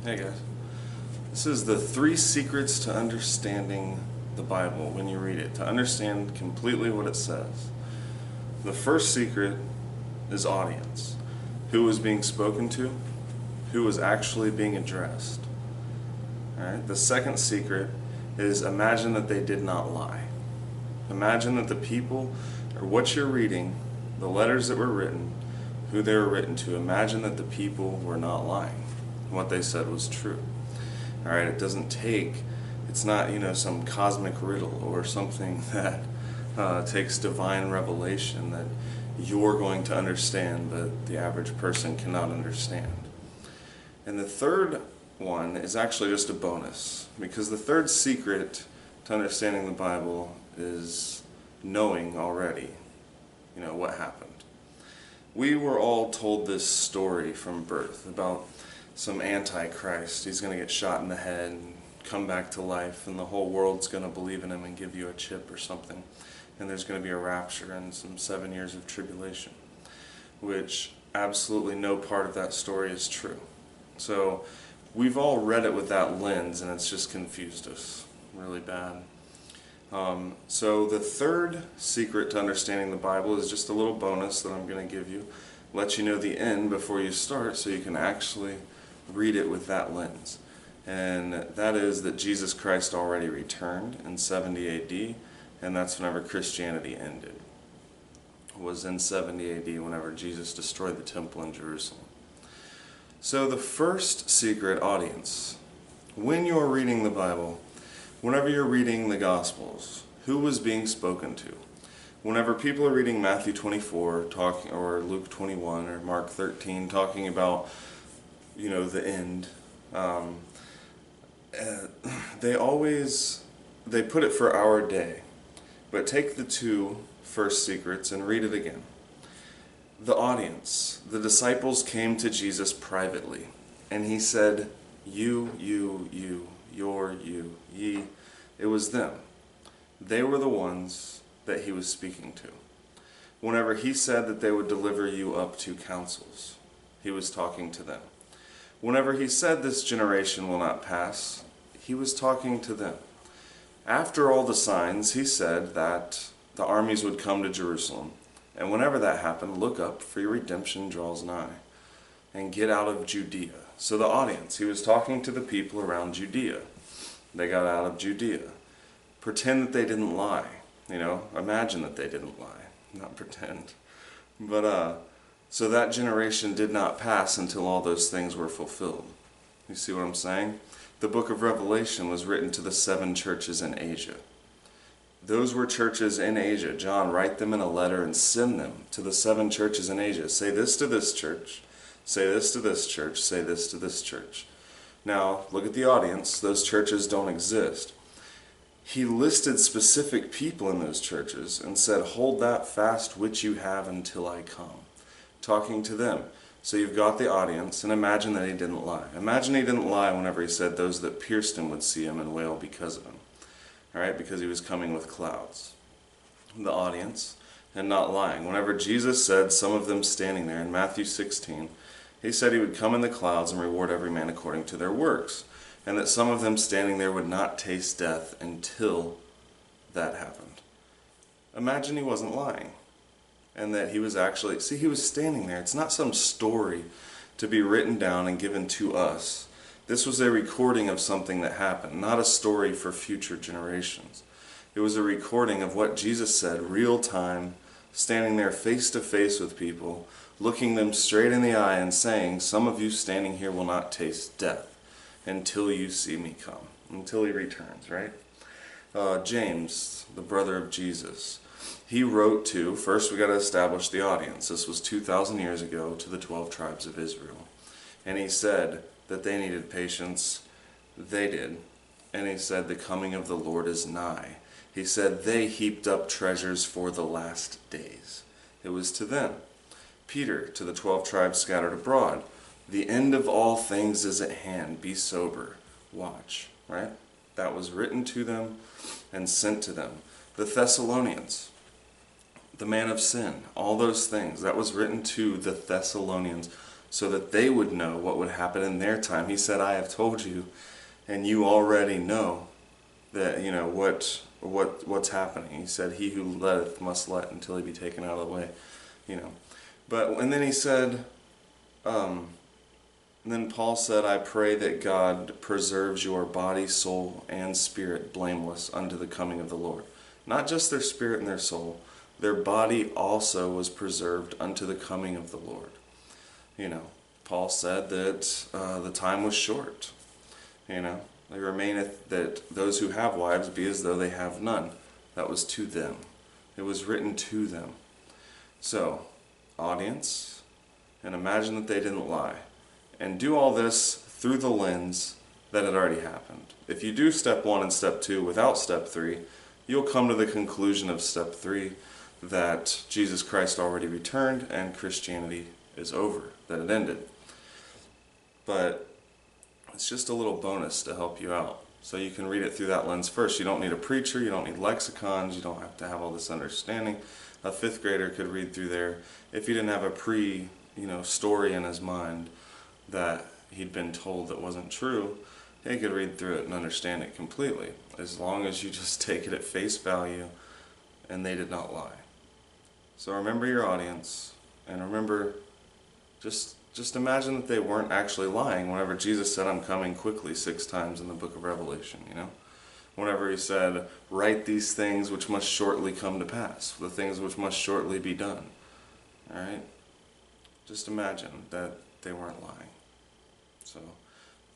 Hey guys. This is the 3 secrets to understanding the Bible when you read it, to understand completely what it says. The first secret is audience. Who was being spoken to? Who was actually being addressed? Alright? The second secret is imagine that they did not lie. Imagine that the people, or what you're reading, the letters that were written, who they were written to, imagine that the people were not lying. What they said was true. Alright, it doesn't take, it's not, some cosmic riddle or something that takes divine revelation that you're going to understand, but the average person cannot understand. And the third one is actually just a bonus, because the third secret to understanding the Bible is knowing already, what happened. We were all told this story from birth about some antichrist. He's going to get shot in the head and come back to life, and the whole world's going to believe in him and give you a chip or something. And there's going to be a rapture and some 7 years of tribulation, which absolutely no part of that story is true. So we've all read it with that lens, and it's just confused us really bad. So the third secret to understanding the Bible is just a little bonus that I'm going to give you. Let you know the end before you start so you can actually read it with that lens. And that is that Jesus Christ already returned in 70 AD, and that's whenever Christianity ended. It was in 70 AD whenever Jesus destroyed the temple in Jerusalem. So the first secret, audience. When you're reading the Bible, whenever you're reading the Gospels, who was being spoken to? Whenever people are reading Matthew 24 or Luke 21 or Mark 13 talking about, the end, they put it for our day. But take the 2 first secrets and read it again. The audience, the disciples came to Jesus privately, and he said, you, your, you, ye. It was them. They were the ones that he was speaking to. Whenever he said that they would deliver you up to councils, he was talking to them. Whenever he said this generation will not pass, he was talking to them. After all the signs, he said that the armies would come to Jerusalem. And whenever that happened, look up, for your redemption draws nigh. And get out of Judea. So the audience, he was talking to the people around Judea. They got out of Judea. Pretend that they didn't lie. Imagine that they didn't lie. Not pretend. But, so that generation did not pass until all those things were fulfilled. You see what I'm saying? The book of Revelation was written to the 7 churches in Asia. Those were churches in Asia. John, write them in a letter and send them to the 7 churches in Asia. Say this to this church. Say this to this church. Say this to this church. Now, look at the audience. Those churches don't exist. He listed specific people in those churches and said, hold that fast which you have until I come. Talking to them. So you've got the audience, and imagine that he didn't lie. Imagine he didn't lie whenever he said those that pierced him would see him and wail because of him. Alright, because he was coming with clouds. The audience, and not lying. Whenever Jesus said, some of them standing there in Matthew 16, he said he would come in the clouds and reward every man according to their works. And that some of them standing there would not taste death until that happened. Imagine he wasn't lying. And that he was actually, he was standing there. It's not some story to be written down and given to us. This was a recording of something that happened, not a story for future generations. It was a recording of what Jesus said, real time, standing there face to face with people, looking them straight in the eye and saying, some of you standing here will not taste death until you see me come, until he returns, right? James, the brother of Jesus, he wrote to, first we got to establish the audience. This was 2,000 years ago to the 12 tribes of Israel. And he said that they needed patience. They did. And he said the coming of the Lord is nigh. He said they heaped up treasures for the last days. It was to them. Peter, to the 12 tribes scattered abroad. The end of all things is at hand. Be sober. Watch. Right? That was written to them and sent to them. The Thessalonians, the man of sin, all those things, that was written to the Thessalonians so that they would know what would happen in their time. He said, I have told you, and you already know that, what's happening. He said, he who letteth must let until he be taken out of the way. And then he said, and then Paul said, I pray that God preserves your body, soul, and spirit blameless unto the coming of the Lord. Not just their spirit and their soul, their body also was preserved unto the coming of the Lord. Paul said that the time was short. It remaineth that those who have wives be as though they have none. That was to them. It was written to them. So, audience, and imagine that they didn't lie. And do all this through the lens that had already happened. If you do step 1 and step 2 without step 3, you'll come to the conclusion of step 3 that Jesus Christ already returned and Christianity is over, that it ended. But it's just a little bonus to help you out. So you can read it through that lens first. You don't need a preacher, you don't need lexicons, you don't have to have all this understanding. A 5th grader could read through there if he didn't have a story in his mind that he'd been told that wasn't true. He could read through it and understand it completely, as long as you just take it at face value and they did not lie. So remember your audience, and remember, just imagine that they weren't actually lying whenever Jesus said, I'm coming quickly 6 times in the book of Revelation, Whenever he said, write these things which must shortly come to pass, the things which must shortly be done. Alright? Just imagine that they weren't lying. So,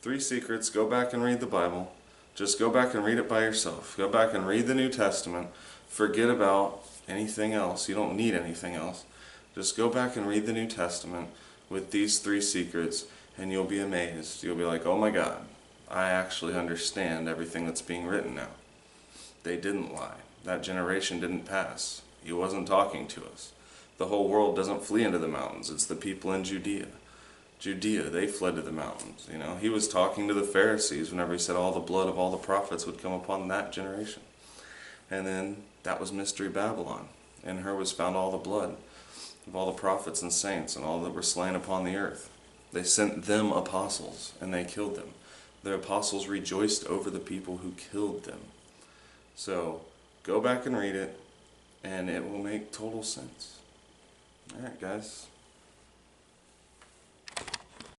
3 secrets. Go back and read the Bible. Just go back and read it by yourself. Go back and read the New Testament. Forget about anything else. You don't need anything else. Just go back and read the New Testament with these 3 secrets, and you'll be amazed. You'll be like, oh my God, I actually understand everything that's being written now. They didn't lie. That generation didn't pass. He wasn't talking to us. The whole world doesn't flee into the mountains. It's the people in Judea. They fled to the mountains. He was talking to the Pharisees whenever he said all the blood of all the prophets would come upon that generation. And then that was Mystery Babylon. In her was found all the blood of all the prophets and saints and all that were slain upon the earth. They sent them apostles, and they killed them. The apostles rejoiced over the people who killed them. So, go back and read it, and it will make total sense. Alright, guys.